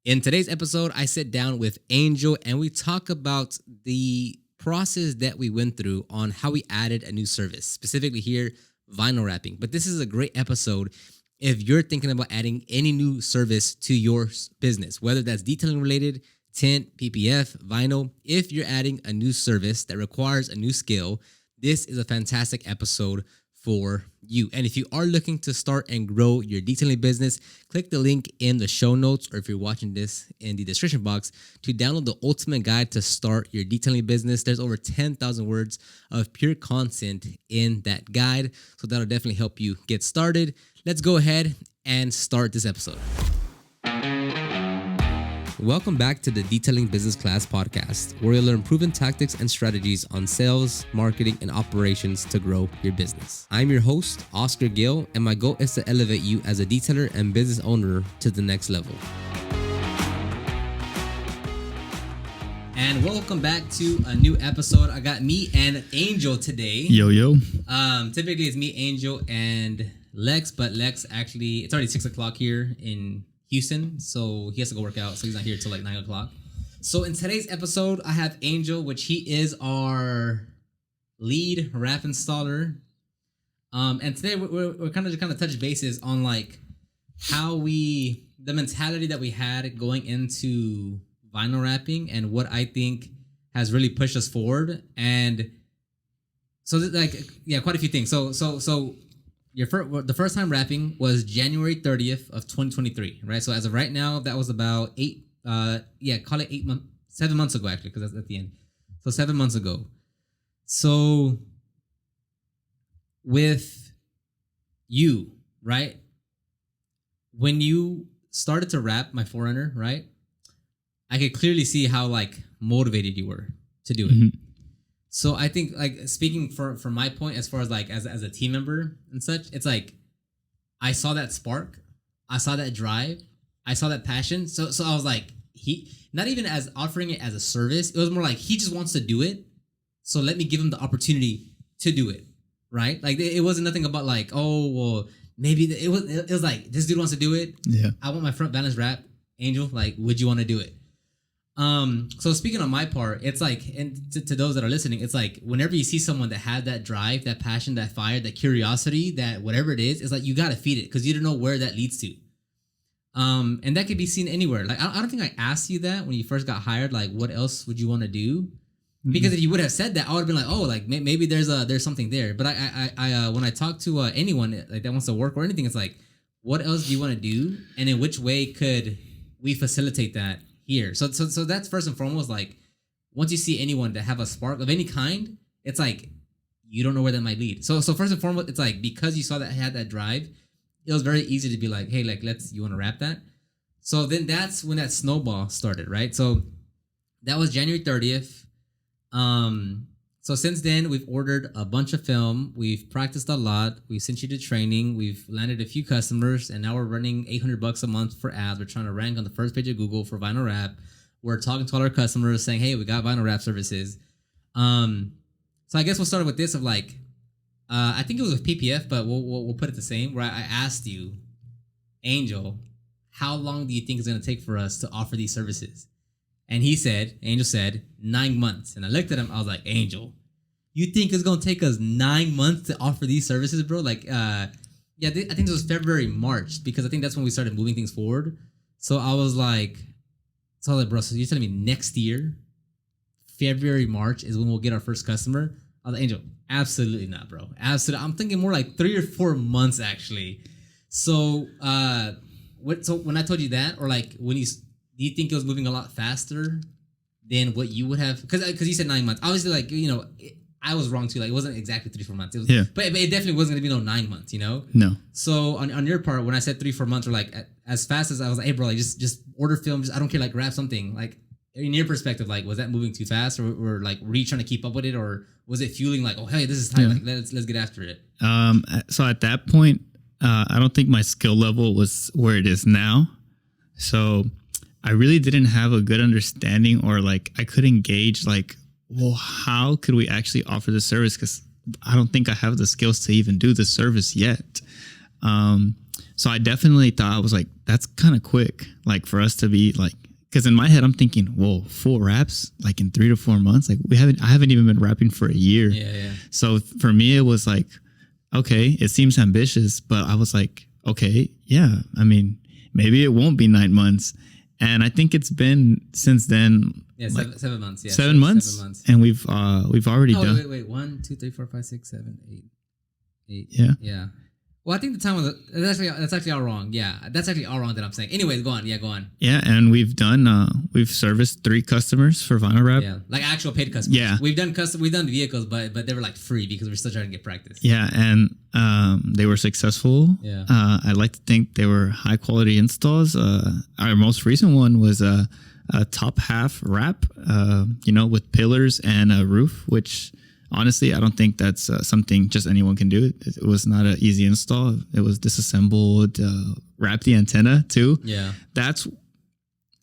In today's episode, I sit down with Angel and we talk about the process that we went through on how we added a new service, specifically here, vinyl wrapping. But this is a great episode if you're thinking about adding any new service to your business, whether that's detailing related, tint, PPF, vinyl. If you're adding a new service that requires a new skill, this is a fantastic episode for you. And if you are looking to start and grow your detailing business, click the link in the show notes, or if you're watching this in the description box, to download the ultimate guide to start your detailing business. There's over 10,000 words of pure content in that guide, so that'll definitely help you get started. Let's go ahead and start this episode. Welcome back to the Detailing Business Class podcast, where you'll learn proven tactics and strategies on sales, marketing, and operations to grow your business. I'm your host, Oscar Gill, and my goal is to elevate you as a detailer and business owner to the next level. And welcome back to a new episode. I got me and Angel today. Yo. Typically it's me, Angel, and Lex, but Lex actually, it's already 6 o'clock here in Houston, so he has to go work out, so he's not here till like 9 o'clock. So in today's episode, I have Angel, which he is our lead wrap installer. And today we're kind of touch bases on like how the mentality that we had going into vinyl wrapping and what I think has really pushed us forward. And so quite a few things. So the first time wrapping was January 30th of 2023, right? So as of right now, that was about 7 months ago, actually, because that's at the end. So 7 months ago. So with you, right? When you started to wrap my 4Runner, right? I could clearly see how like motivated you were to do it. Mm-hmm. So I think like speaking from my point as far as like as a team member and such, it's like I saw that spark, I saw that drive, I saw that passion. So I was like, he not even as offering it as a service, it was more like he just wants to do it. So let me give him the opportunity to do it. Right? Like it wasn't nothing about like, oh well, maybe it was like this dude wants to do it. Yeah. I want my front balance wrap. Angel, like, would you want to do it? So speaking on my part, it's like, and to those that are listening, it's like whenever you see someone that had that drive, that passion, that fire, that curiosity, that whatever it is, it's like you got to feed it because you don't know where that leads to. And that could be seen anywhere. Like, I don't think I asked you that when you first got hired, like, what else would you want to do? Mm-hmm. Because if you would have said that, I would have been like, oh, like maybe there's something there. But I when I talk to anyone like that wants to work or anything, it's like, what else do you want to do? And in which way could we facilitate that here? So that's first and foremost. Like once you see anyone that have a spark of any kind, it's like you don't know where that might lead. So first and foremost, it's like because you saw that had that drive, it was very easy to be like, hey, like you want to wrap that? So then that's when that snowball started, right? So that was January 30th. So since then we've ordered a bunch of film, we've practiced a lot, we've sent you to training, we've landed a few customers, and now we're running $800 a month for ads. We're trying to rank on the first page of Google for vinyl wrap. We're talking to all our customers saying, hey, we got vinyl wrap services. So I guess we'll start with this of like, I think it was with PPF, but we'll put it the same, where I asked you, Angel, how long do you think it's going to take for us to offer these services? And Angel said, 9 months. And I looked at him, I was like, Angel, you think it's going to take us 9 months to offer these services, bro? Like, I think it was February, March, because I think that's when we started moving things forward. So I was like, bro, so you're telling me next year, February, March is when we'll get our first customer? I was like, Angel, absolutely not, bro. Absolutely. I'm thinking more like 3 or 4 months, actually. So, when I told you that, or like do you think it was moving a lot faster than what you would have? Because you said 9 months. Obviously, like, I was wrong too. Like, it wasn't exactly 3-4 months. It was, yeah. But it definitely wasn't going to be 9 months, No. So on your part, when I said 3-4 months, or like as fast as I was like, hey, bro, like just order film. I don't care, like grab something. Like in your perspective, like was that moving too fast, or like were you trying to keep up with it, or was it fueling like, oh, hey, this is time. Yeah. Like let's get after it. So at that point, I don't think my skill level was where it is now. So I really didn't have a good understanding, or like I couldn't gauge like, well, how could we actually offer the service? Because I don't think I have the skills to even do the service yet. So I definitely thought, I was like, that's kind of quick. Like for us to be like, because in my head I'm thinking, whoa, 4 raps like in 3 to 4 months. Like I haven't even been rapping for a year. Yeah. So for me, it was like, okay, it seems ambitious, but I was like, okay, yeah. I mean, maybe it won't be 9 months. And I think it's been since then. Yeah, like 7 months. Yeah, 7 months. 7 months. And we've already done. Wait. 1, 2, 3, 4, 5, 6, 7, 8. Yeah. Yeah. Well, I think the time was that's actually all wrong. Yeah, that's actually all wrong that I'm saying. Anyways, go on. Yeah, go on. Yeah, and we've serviced 3 customers for Vinyl Rap. Yeah, like actual paid customers. Yeah. We've done vehicles, but they were like free because we're still trying to get practice. Yeah, and they were successful. Yeah. I like to think they were high quality installs. Our most recent one was a top half wrap, with pillars and a roof, which honestly, I don't think that's something just anyone can do. It was not an easy install. It was disassembled, wrap the antenna too. Yeah. I'm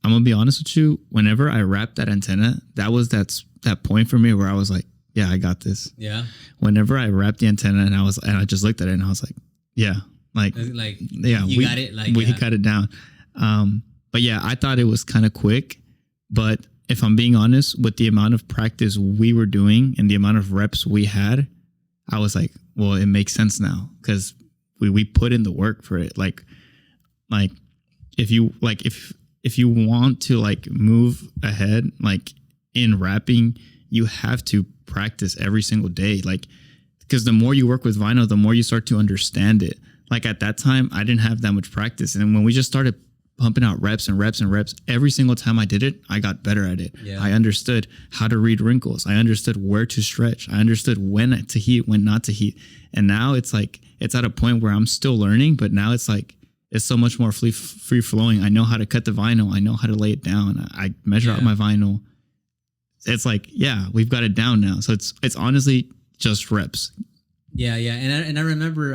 going to be honest with you. Whenever I wrapped that antenna, that point for me where I was like, yeah, I got this. Yeah. Whenever I wrapped the antenna and I just looked at it and I was like, yeah, you got it. We got it down. But yeah, I thought it was kind of quick, but if I'm being honest, with the amount of practice we were doing and the amount of reps we had, I was like, well, it makes sense now because we put in the work for it. Like if you want to like move ahead, like in rapping, you have to practice every single day. Like, because the more you work with vinyl, the more you start to understand it. Like at that time, I didn't have that much practice. And when we just started pumping out reps and reps and reps, every single time I did it, I got better at it. Yeah. I understood how to read wrinkles. I understood where to stretch. I understood when to heat, when not to heat. And now it's like, it's at a point where I'm still learning, but now it's like, it's so much more free flowing. I know how to cut the vinyl. I know how to lay it down. I measure out my vinyl. It's like, yeah, we've got it down now. So it's honestly just reps. Yeah. And I remember,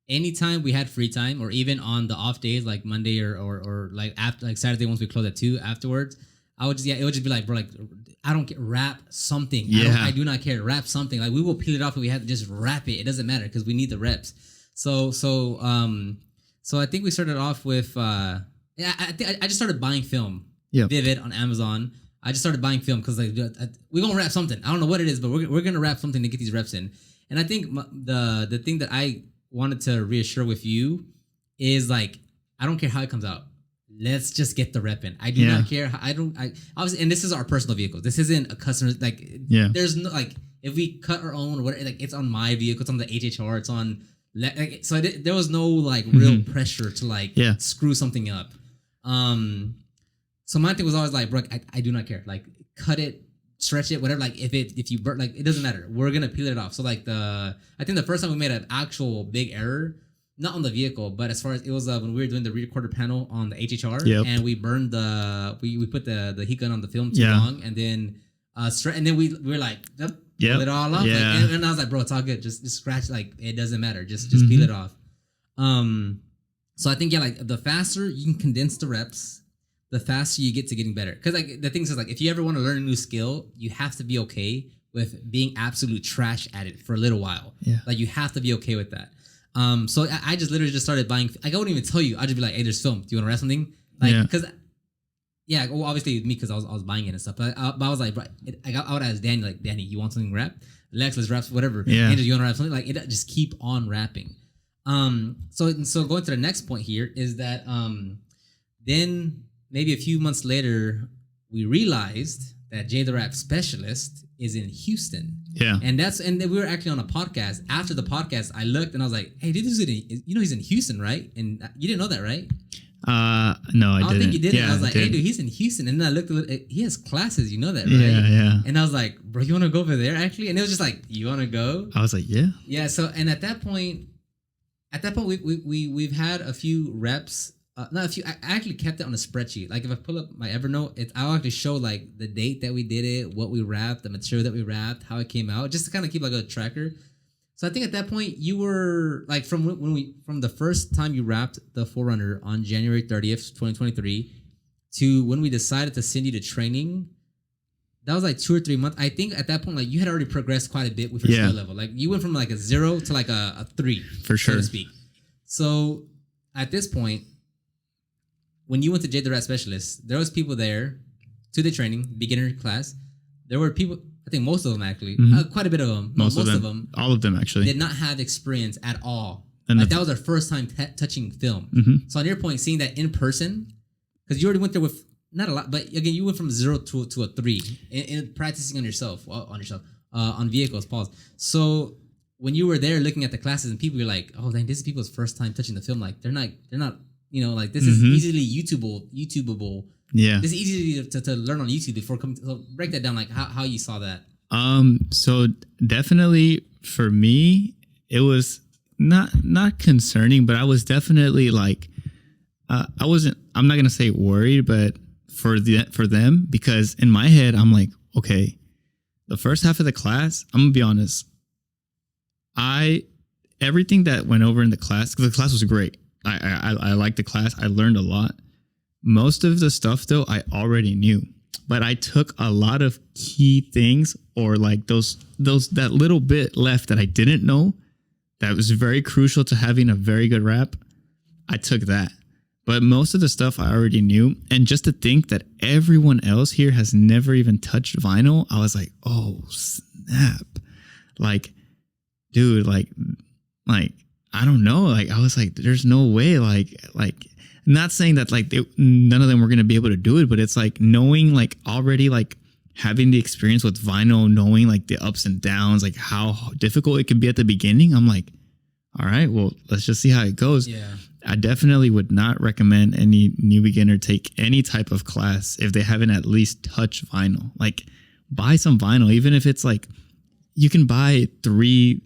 anytime we had free time, or even on the off days like Monday or like after, like Saturday once we close at 2 afterwards, I would just it would just be like, bro, like I don't get, rap something. Yeah. I do not care, rap something. Like we will peel it off if we have to just rap it. It doesn't matter because we need the reps. So I think we started off with I just started buying film. Yep. Vivid on Amazon. I just started buying film because like we're gonna rap something. I don't know what it is, but we're gonna rap something to get these reps in. And I think the thing that I wanted to reassure with you is like, I don't care how it comes out. Let's just get the rep in. I do not care. I obviously, and this is our personal vehicle. This isn't a customer. Like, there's no, like, if we cut our own or whatever, like, it's on my vehicle. It's on the HHR. It's on, like, so there was no like real pressure to like screw something up. So my thing was always like, bro, I do not care. Like, cut it, stretch it, whatever. Like if you burn, like it doesn't matter. We're gonna peel it off. So like I think the first time we made an actual big error, not on the vehicle, but as far as it was when we were doing the recorder panel on the HHR, and we burned we put the heat gun on the film too long, and then and then we were like, peel it all off. Yeah. Like, and I was like, bro, it's all good. Just scratch. Like it doesn't matter. Just peel it off. So I think like the faster you can condense the reps, the faster you get to getting better. Because like the thing is like, if you ever want to learn a new skill, you have to be okay with being absolute trash at it for a little while. Yeah. Like you have to be okay with that. So I just literally just started buying. Like I wouldn't even tell you. I'd just be like, hey, there's film. Do you want to wrap something? Like because well, obviously me because I was buying it and stuff. But I was like, bro, I would ask Danny, like, Danny, you want something wrapped? Lex, let's wrap whatever. Yeah. Andrew, you want to wrap something? Like it just keep on wrapping. So going to the next point here is that then maybe a few months later we realized that Jay the Rap Specialist is in Houston. Yeah. And then we were actually on a podcast. After the podcast, I looked and I was like, hey, dude, he's in Houston, right? And you didn't know that, right? No, I didn't. I don't think you did. Yeah, I was like, hey, dude, he's in Houston. And then I looked at it. He has classes, you know that, right? Yeah. And I was like, bro, you want to go over there actually? And it was just like, you want to go? I was like, yeah. Yeah. So, and at that point, we've had a few reps. Not a few. I actually kept it on a spreadsheet. Like if I pull up my Evernote, I'll actually show like the date that we did it, what we wrapped, the material that we wrapped, how it came out, just to kind of keep like a tracker. So I think at that point you were like from the first time you wrapped the 4Runner on January 30th, 2023, to when we decided to send you to training. that was like 2 or 3 months. I think at that point, like you had already progressed quite a bit with your skill level. Like you went from like a 0 to like a 3, for sure, so to speak. So at this point, when you went to Jade the Rat Specialist, there was people there to the training, beginner class. There were people, I think most of them actually, quite a bit of them, most of them, all of them actually, did not have experience at all. And like that was their first time touching film. So on your point, seeing that in person, because you already went there with not a lot, but again, you went from 0 to a 3 in practicing on yourself, on vehicles. Pause. So when you were there looking at the classes and people, you're like, oh, dang, this is people's first time touching the film. Like they're not, like this is easily YouTubeable. Yeah, this is easy to learn on YouTube before coming. So break that down, like how you saw that. So definitely for me, it was not concerning, but I was definitely like, I'm not gonna say worried, but for them, because in my head I'm like, okay, the first half of the class, I'm gonna be honest, everything that went over in the class, because the class was great. I liked the class. I learned a lot. Most of the stuff though, I already knew, but I took a lot of key things, or like that little bit left that I didn't know that was very crucial to having a very good rap. I took that. But most of the stuff I already knew. And just to think that everyone else here has never even touched vinyl, I was like, oh, snap. Like, dude, like, I don't know. Like, I was like, there's no way. Like, not saying that like none of them were going to be able to do it, but it's like knowing, like already like having the experience with vinyl, knowing like the ups and downs, like how difficult it can be at the beginning. I'm like, all right, well, let's just see how it goes. Yeah. I definitely would not recommend any new beginner take any type of class if they haven't at least touched vinyl. Like, buy some vinyl, even if it's like you can buy 3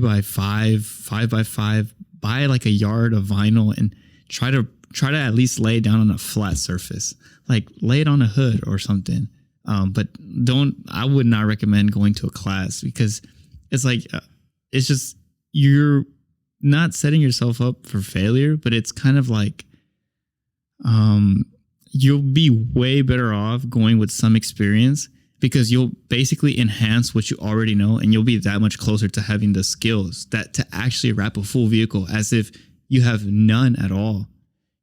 by 5, 5 by 5. Buy like a yard of vinyl and try to at least lay it down on a flat surface. Like lay it on a hood or something. But I would not recommend going to a class, because it's like it's just, you're not setting yourself up for failure, but it's kind of like you'll be way better off going with some experience, because you'll basically enhance what you already know, and you'll be that much closer to having the skills that to actually wrap a full vehicle, as if you have none at all.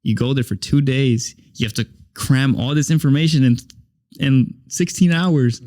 You go there for 2 days, you have to cram all this information in 16 hours,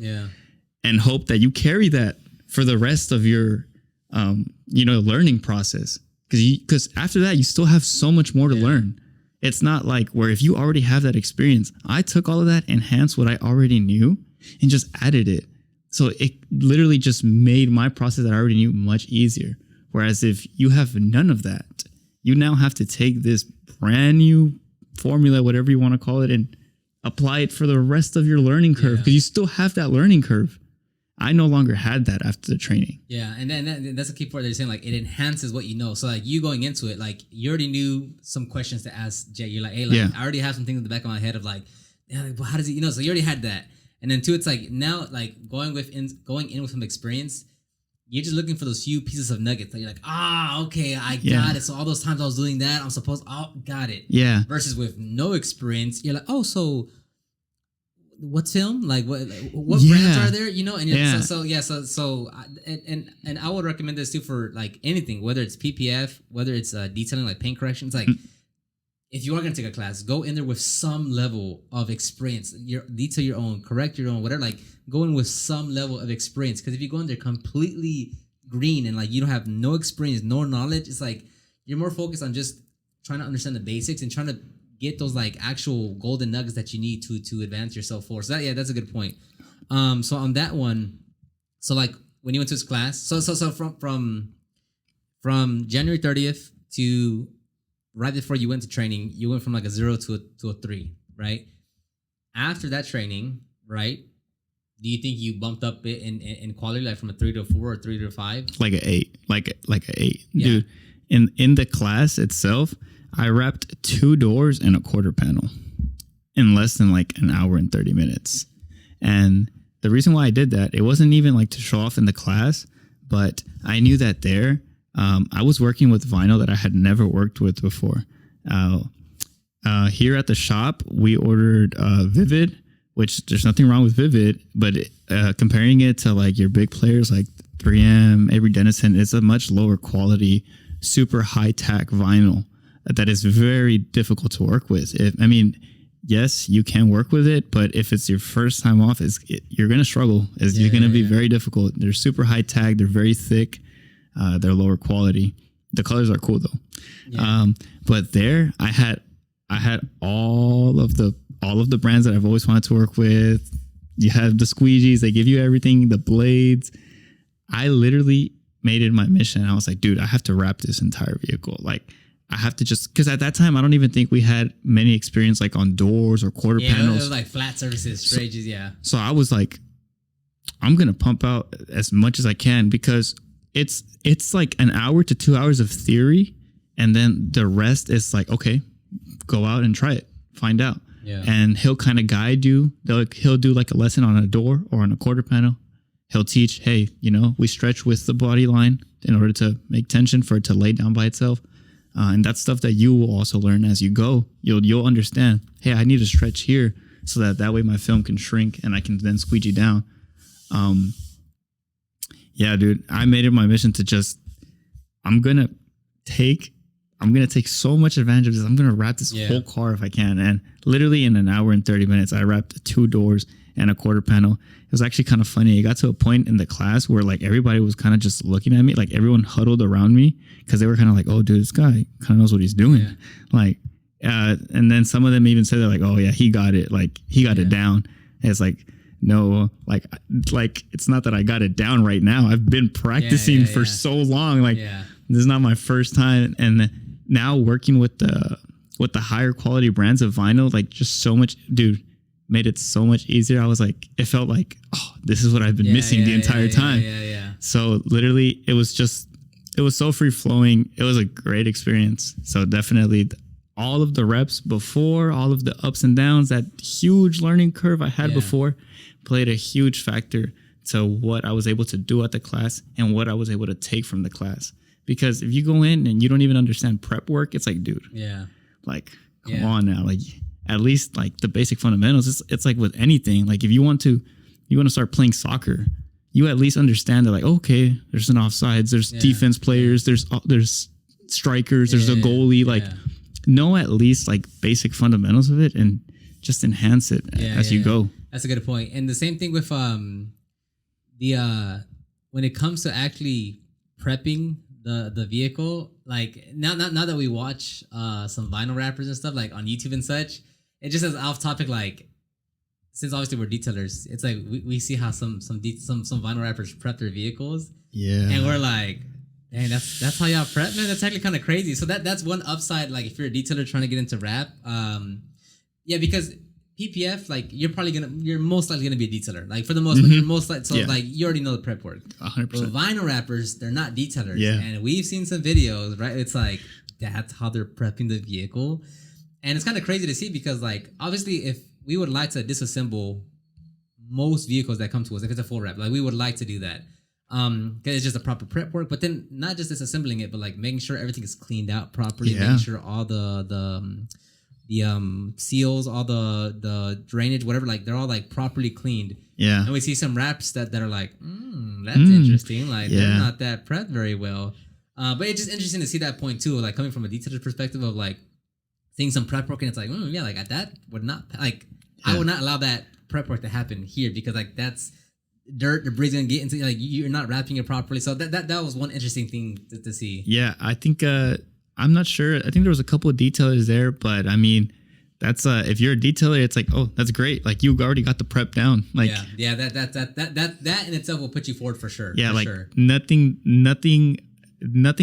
and hope that you carry that for the rest of your learning process, because after that you still have so much more to learn. It's not like where if you already have that experience, I took all of that, enhanced what I already knew, and just added it. So it literally just made my process that I already knew much easier. Whereas if you have none of that, you now have to take this brand new formula, whatever you want to call it, and apply it for the rest of your learning curve, because you still have that learning curve. I no longer had that after the training. Yeah, and then that's a key part. They're saying like it enhances what you know. So like you going into it, like you already knew some questions to ask Jay. You're like, hey, like I already have some things in the back of my head of like, well, how does it, So you already had that. And then two, it's like now like going in with some experience, you're just looking for those few pieces of nuggets that you're like, okay, I got it. So all those times I was doing that, got it. Yeah. Versus with no experience, you're like, so what's film? Like what brands are there? And and I would recommend this too for like anything, whether it's PPF, whether it's detailing, like paint corrections. Like if you are gonna take a class, go in there with some level of experience. Detail your own, correct your own, whatever. Like go in with some level of experience, because if you go in there completely green and like you don't have no experience, no knowledge, it's like you're more focused on just trying to understand the basics and trying to get those like actual golden nuggets that you need to advance yourself forward. So that's a good point. So on that one, so like when you went to this class, so from January 30th to right before you went to training, you went from like a 0 to a 3, right? After that training, right? Do you think you bumped up it in quality, like from a 3 to a 4 or 3 to a 5? Like an 8, like an 8, dude. In the class itself, I wrapped 2 doors and a quarter panel in less than like an hour and 30 minutes. And the reason why I did that, it wasn't even like to show off in the class, but I knew that I was working with vinyl that I had never worked with before. Here at the shop, we ordered Vivid, which there's nothing wrong with Vivid, but comparing it to like your big players like 3M, Avery Dennison, it's a much lower quality, super high tack vinyl that is very difficult to work with. Yes, you can work with it, but if it's your first time off, you're going to struggle. It's going to be very difficult. They're super high tag. They're very thick. They're lower quality. The colors are cool though. Yeah. But there, I had all of the brands that I've always wanted to work with. You have the squeegees. They give you everything. The blades. I literally made it my mission. I was like, dude, I have to wrap this entire vehicle. Like, I have to because at that time, I don't even think we had many experience like on doors or quarter panels. It was like flat surfaces, straight edges, yeah. So I was like, I'm going to pump out as much as I can because it's like an hour to 2 hours of theory. And then the rest is like, okay, go out and try it, find out. Yeah. And he'll kind of guide you. He'll do like a lesson on a door or on a quarter panel. He'll teach, hey, we stretch with the body line in order to make tension for it to lay down by itself. And that's stuff that you will also learn as you go. You'll understand, hey, I need to stretch here so that way my film can shrink and I can then squeegee down. Yeah, dude, I made it my mission to I'm going to take so much advantage of this. I'm going to wrap this whole car if I can. And literally in an hour and 30 minutes, I wrapped 2 doors and a quarter panel. It was actually kind of funny. It got to a point in the class where like everybody was kind of just looking at me, like everyone huddled around me because they were kind of like, oh, dude, this guy kind of knows what he's doing. Yeah. Like, and then some of them even said, they're like, oh yeah, he got it. Like he got it down. And it's like, no, like it's not that I got it down right now. I've been practicing for so long. Like this is not my first time. And now working with the higher quality brands of vinyl, like just so much, dude, made it so much easier. I was like, it felt like, oh, this is what I've been missing the entire time. Yeah. So literally it was so free flowing. It was a great experience. So definitely all of the reps before, all of the ups and downs, that huge learning curve I had before played a huge factor to what I was able to do at the class and what I was able to take from the class. Because if you go in and you don't even understand prep work, it's like, dude, like, come on now. Like, at least like the basic fundamentals. It's like with anything. Like if you want to start playing soccer, you at least understand that like, okay, there's an offsides, there's defense players, there's strikers, there's a goalie. Like know at least like basic fundamentals of it and just enhance it as you go. That's a good point. And the same thing with when it comes to actually prepping the vehicle, like now that we watch some vinyl rappers and stuff like on YouTube and such, it just as off topic, like since obviously we're detailers, it's like we see how some vinyl rappers prep their vehicles, and we're like, dang, that's how y'all prep, man. That's actually kind of crazy. So that's one upside, like if you're a detailer trying to get into rap, because PPF, like you're most likely gonna be a detailer, like for the most part, you're most likely, so like you already know the prep work. 100%. But vinyl rappers, they're not detailers, Yeah. and we've seen some videos, right? It's like that's how they're prepping the vehicle, and it's kind of crazy to see because, like, obviously, if we would like to disassemble most vehicles that come to us, if it's a full wrap, like we would like to do that, because it's just a proper prep work. But then not just disassembling it, but like making sure everything is cleaned out properly, making sure all the seals, all the drainage, whatever, like they're all like properly cleaned. Yeah. And we see some wraps that are like, that's interesting. Like they're not that prepped very well. But it's just interesting to see that point too, like coming from a detailer's perspective of like seeing some prep work and it's like, like that would not, like I would not allow that prep work to happen here because like that's dirt, debris gonna get into, like you're not wrapping it properly. So that was one interesting thing to see. Yeah, I think I'm not sure. I think there was a couple of detailers there, but I mean, that's if you're a detailer, it's like, oh, that's great. Like you already got the prep down. Like that in itself will put you forward for sure. Yeah, for like sure. nothing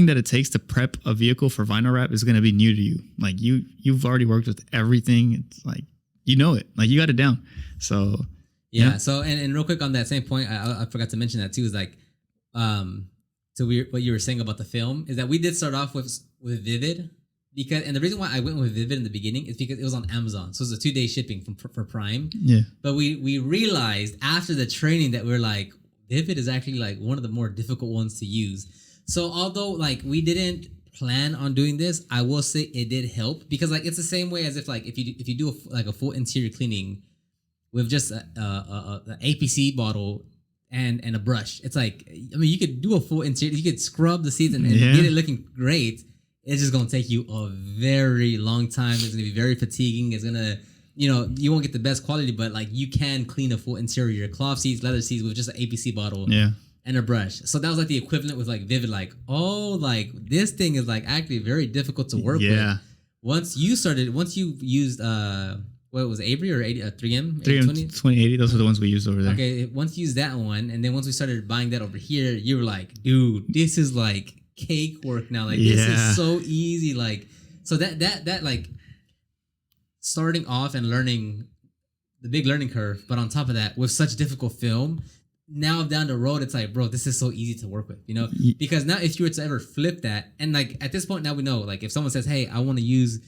that it takes to prep a vehicle for vinyl wrap is going to be new to you. Like you've already worked with everything. It's like you know it. Like you got it down. So yeah. So and real quick on that same point, I forgot to mention that too. Is like so what you were saying about the film is that we did start off with Vivid. Because and the reason why I went with Vivid in the beginning is because it was on Amazon, so it was a 2-day shipping for Prime. Yeah. But we realized after the training that we're like, Vivid is actually like one of the more difficult ones to use. So although like we didn't plan on doing this, I will say it did help because like it's the same way as if you do a full interior cleaning with just a APC bottle and a brush. It's like, I mean, you could do a full interior, you could scrub the seats and get it looking great. It's just gonna take you a very long time. It's gonna be very fatiguing. It's gonna, you won't get the best quality, but like you can clean a full interior, cloth seats, leather seats with just an APC bottle and a brush. So that was like the equivalent with like Vivid, like, oh, like this thing is like actually very difficult to work with. Once you used what was it, Avery or 3M? 2080, those are the ones we used over there. Okay, once you used that one, and then once we started buying that over here, you were like, dude, this is like cake work now. Like this is so easy. Like, so that like starting off and learning the big learning curve, but on top of that, with such difficult film, now down the road, it's like, bro, this is so easy to work with, because now if you were to ever flip that, and like at this point now we know, like if someone says, hey, I want to use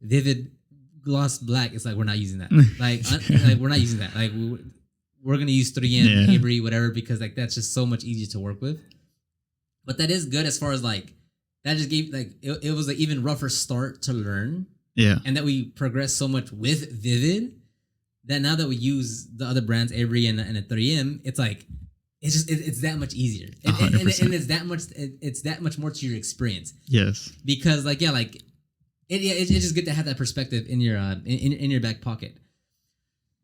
Vivid gloss black, it's like, we're not using that. like we're not using that. Like we're gonna use 3M, Avery, whatever, because like that's just so much easier to work with. But that is good as far as like that just gave like it was an even rougher start to learn. Yeah. And that we progressed so much with Vivid that now that we use the other brands, Avery and a 3M, it's like it's that much easier. And it's that much more to your experience. Yes. Because like it's just good to have that perspective in your in your back pocket.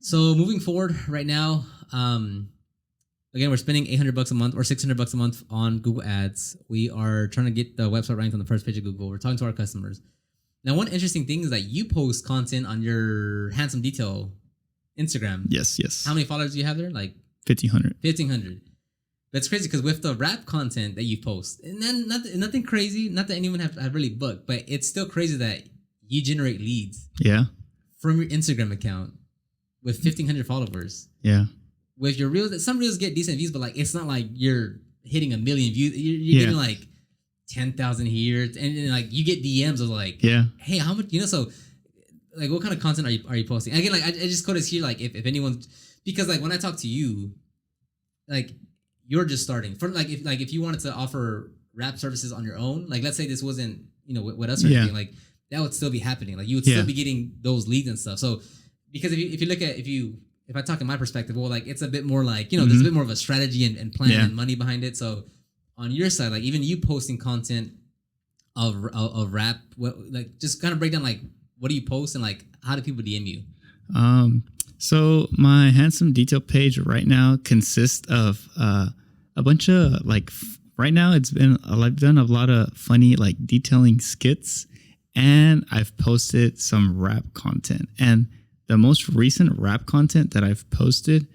So moving forward right now, again, we're spending $800 a month or $600 a month on Google Ads. We are trying to get the website ranked on the first page of Google. We're talking to our customers. Now, one interesting thing is that you post content on your Handsome Detail Instagram. Yes. How many followers do you have there? Like 1,500. 1,500. But it's crazy because with the rap content that you post, and then nothing crazy, not that anyone have really booked, but it's still crazy that you generate leads. Yeah. From your Instagram account with 1,500 followers. Yeah. With your reels, some reels get decent views, but like it's not like you're hitting 1 million views. You're getting like 10,000 here, and like you get DMs of like, hey, how much? So like, what kind of content are you posting? Again, like I just code this here, like if anyone, because like when I talk to you, like you're just starting from if you wanted to offer rap services on your own, like let's say this wasn't with us or anything, like that would still be happening. Like you would still be getting those leads and stuff. So because if you look at if I talk in my perspective, well, like it's a bit more like there's a bit more of a strategy and plan and money behind it. So on your side, like even you posting content of rap, like just kind of break down like what do you post and like how do people DM you? So my Handsome Detail page right now consists of a bunch of like right now I've done a lot of funny like detailing skits, and I've posted some rap content, and the most recent rap content that I've posted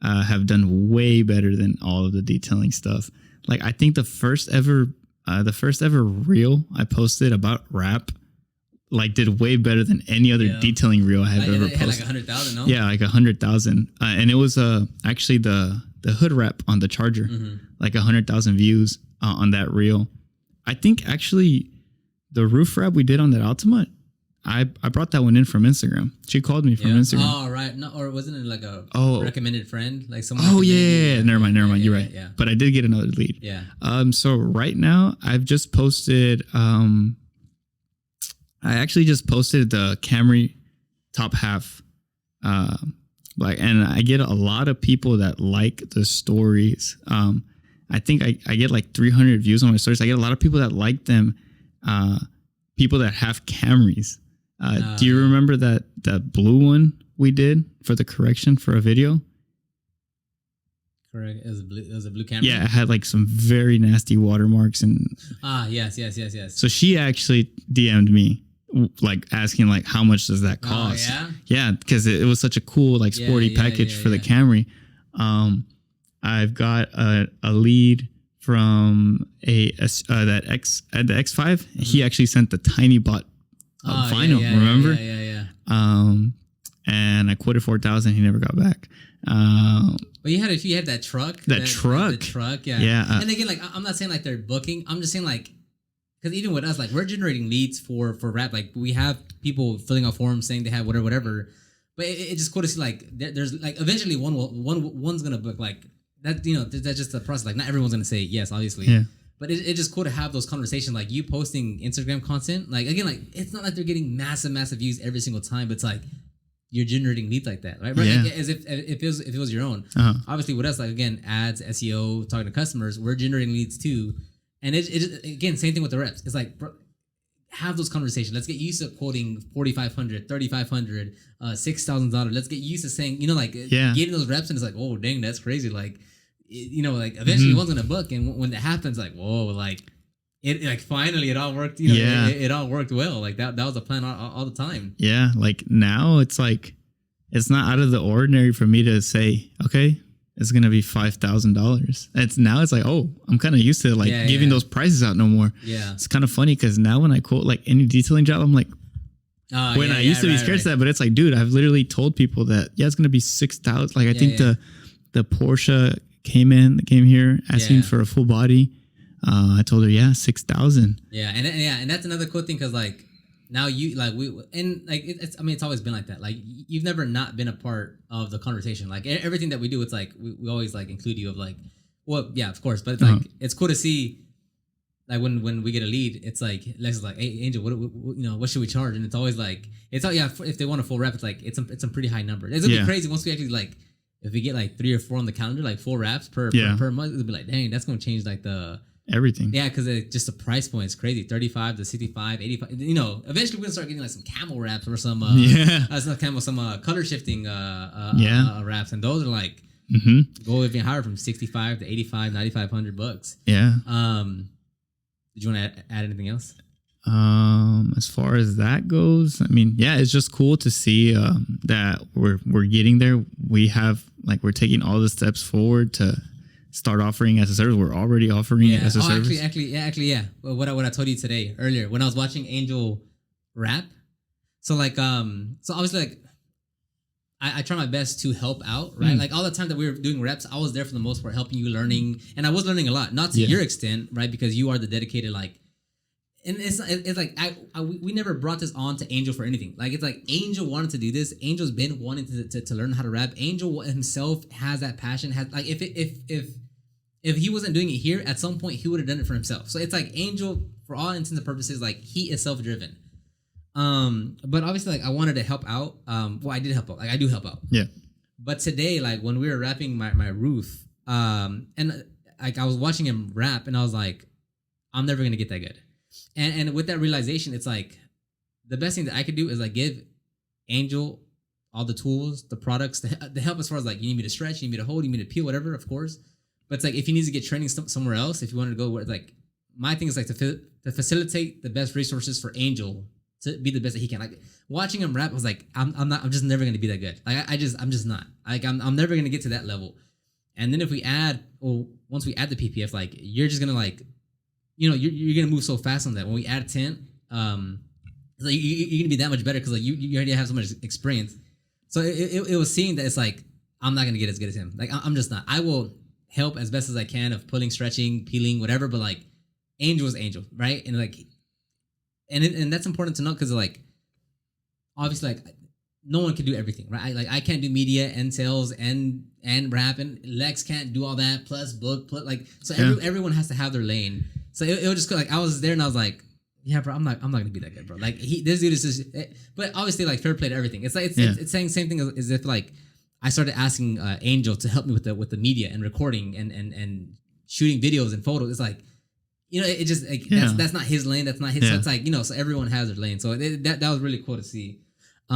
have done way better than all of the detailing stuff. Like I think the first ever reel I posted about rap like did way better than any other detailing reel I have ever posted. Had like 100,000, no? Yeah, like 100,000, and it was actually the hood wrap on the Charger, like 100,000 views on that reel. I think actually the roof wrap we did on that Altima, I brought that one in from Instagram. She called me from Instagram. Oh, right. No, or wasn't it like a recommended friend? Like someone. Oh, yeah. Never mind. You're right. Yeah. But I did get another lead. Yeah. So right now I've just posted, I actually just posted the Camry top half, and I get a lot of people that like the stories. I think I get like 300 views on my stories. I get a lot of people that like them, people that have Camrys. Do you remember that blue one we did for the correction for a video? Correct. It was a blue Camry. Yeah, it had like some very nasty watermarks and. Yes. So she actually DM'd me, like asking like how much does that cost? Yeah, because it was such a cool like sporty package for the Camry. I've got a lead from the X5. He actually sent the tiny bot vinyl. Remember? Yeah. And I quoted 4,000. He never got back. But you had that truck. The truck, yeah. Yeah. And again, like I'm not saying like they're booking. I'm just saying like, because even with us, like we're generating leads for rap. Like we have people filling out forms saying they have whatever. But it's just cool to see like there's like eventually one's gonna book like that. That's just the process. Like not everyone's gonna say yes, obviously. Yeah. But it's just cool to have those conversations. Like you posting Instagram content. Like again, like it's not like they're getting massive views every single time. But it's like you're generating leads like that, right? Yeah. Like, as if it was your own. Uh-huh. Obviously, with us, like again, ads, SEO, talking to customers, we're generating leads too. And it again, same thing with the reps. It's like, bro, have those conversations. Let's get used to quoting $4,500, $3,500, $6,000. Let's get used to saying, getting those reps, and it's like, oh dang, that's crazy. Like, like eventually one's gonna book, and when that happens, like, whoa, like it, like finally it all worked. It all worked well. Like that was the plan all the time. Yeah, like now it's like it's not out of the ordinary for me to say, okay, it's gonna be $5,000. It's like, oh, I'm kind of used to giving those prices out no more. Yeah, it's kind of funny because now when I quote like any detailing job, I'm like, I used to be scared of that, but it's like, dude, I've literally told people that it's gonna be 6,000. Like I think the Porsche came here asking for a full body. I told her 6,000. Yeah, and that's another cool thing because like now it's always been like that. Like you've never not been a part of the conversation. Like everything that we do, it's like we always like include you of like, well, yeah, of course, but it's like it's cool to see. Like when we get a lead, it's like Lex is like, hey Angel, what should we charge? And it's always like if they want a full rep, it's like it's a pretty high number. It's gonna be crazy once we actually like if we get like 3 or 4 on the calendar, like full wraps per month, it'll be like, dang, that's gonna change like the everything. Yeah, because just the price point is crazy. 35 to 65, 85. Eventually we're gonna start getting like some camel wraps or some some color shifting wraps, and those are like go even higher from 65 to 85, $9,500. Yeah. Did you want to add anything else? As far as that goes, I mean, it's just cool to see that we're getting there. We're taking all the steps forward to start offering as a service. We're already offering it as a service. Actually, well, what I told you today earlier when I was watching Angel rap. So like so obviously like I try my best to help out, right? Like all the time that we were doing reps, I was there for the most part, helping you, learning, and I was learning a lot. Not to your extent, right? Because you are the dedicated like. And it's like we never brought this on to Angel for anything. Like it's like Angel wanted to do this. Angel's been wanting to learn how to rap. Angel himself has that passion. Has like if he wasn't doing it here, at some point he would have done it for himself. So it's like Angel, for all intents and purposes, like he is self-driven. But obviously, like I wanted to help out. Well, I did help out. Like I do help out. Yeah. But today, like when we were rapping my roof, and like I was watching him rap, and I was like, I'm never gonna get that good. And with that realization, it's like the best thing that I could do is like give Angel all the tools, the products, the help as far as like you need me to stretch, you need me to hold, you need me to peel, whatever, of course. But it's like if he needs to get training somewhere else, if you wanted to go where like my thing is like to facilitate the best resources for Angel to be the best that he can. Like watching him rap, I was like, I'm just never gonna be that good. Like I'm just not. Like I'm never gonna get to that level. And then if we once we add the PPF, like you're just gonna like. You're gonna move so fast on that. When we add 10, like you're gonna be that much better because like you already have so much experience. So it was seeing that it's like I'm not gonna get as good as him. Like I'm just not. I will help as best as I can of pulling, stretching, peeling, whatever. But like Angel is Angel, right? And like, and that's important to know because like obviously like no one can do everything, right? I can't do media and sales and rap, and Lex can't do all that plus book plus like so everyone has to have their lane. So it was just like I was there and I was like, yeah, bro, I'm not gonna be that good, bro. Like this dude is just, but obviously like fair play to everything. It's like it's saying same thing as if like I started asking Angel to help me with the media and recording and shooting videos and photos. It's like it just like that's not his lane. That's not his. So it's like so everyone has their lane. So that was really cool to see. So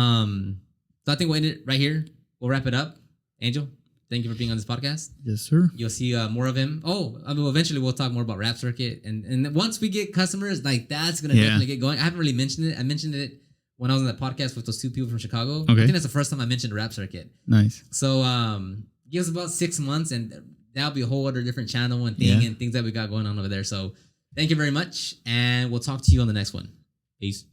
I think we'll end it right here. We'll wrap it up. Angel, thank you for being on this podcast. Yes, sir. You'll see more of him. Eventually we'll talk more about Rap Circuit. And once we get customers, like that's going to definitely get going. I haven't really mentioned it. I mentioned it when I was on that podcast with those 2 people from Chicago. Okay. I think that's the first time I mentioned Rap Circuit. Nice. So give us about 6 months and that'll be a whole other different channel and thing and things that we got going on over there. So thank you very much. And we'll talk to you on the next one. Peace.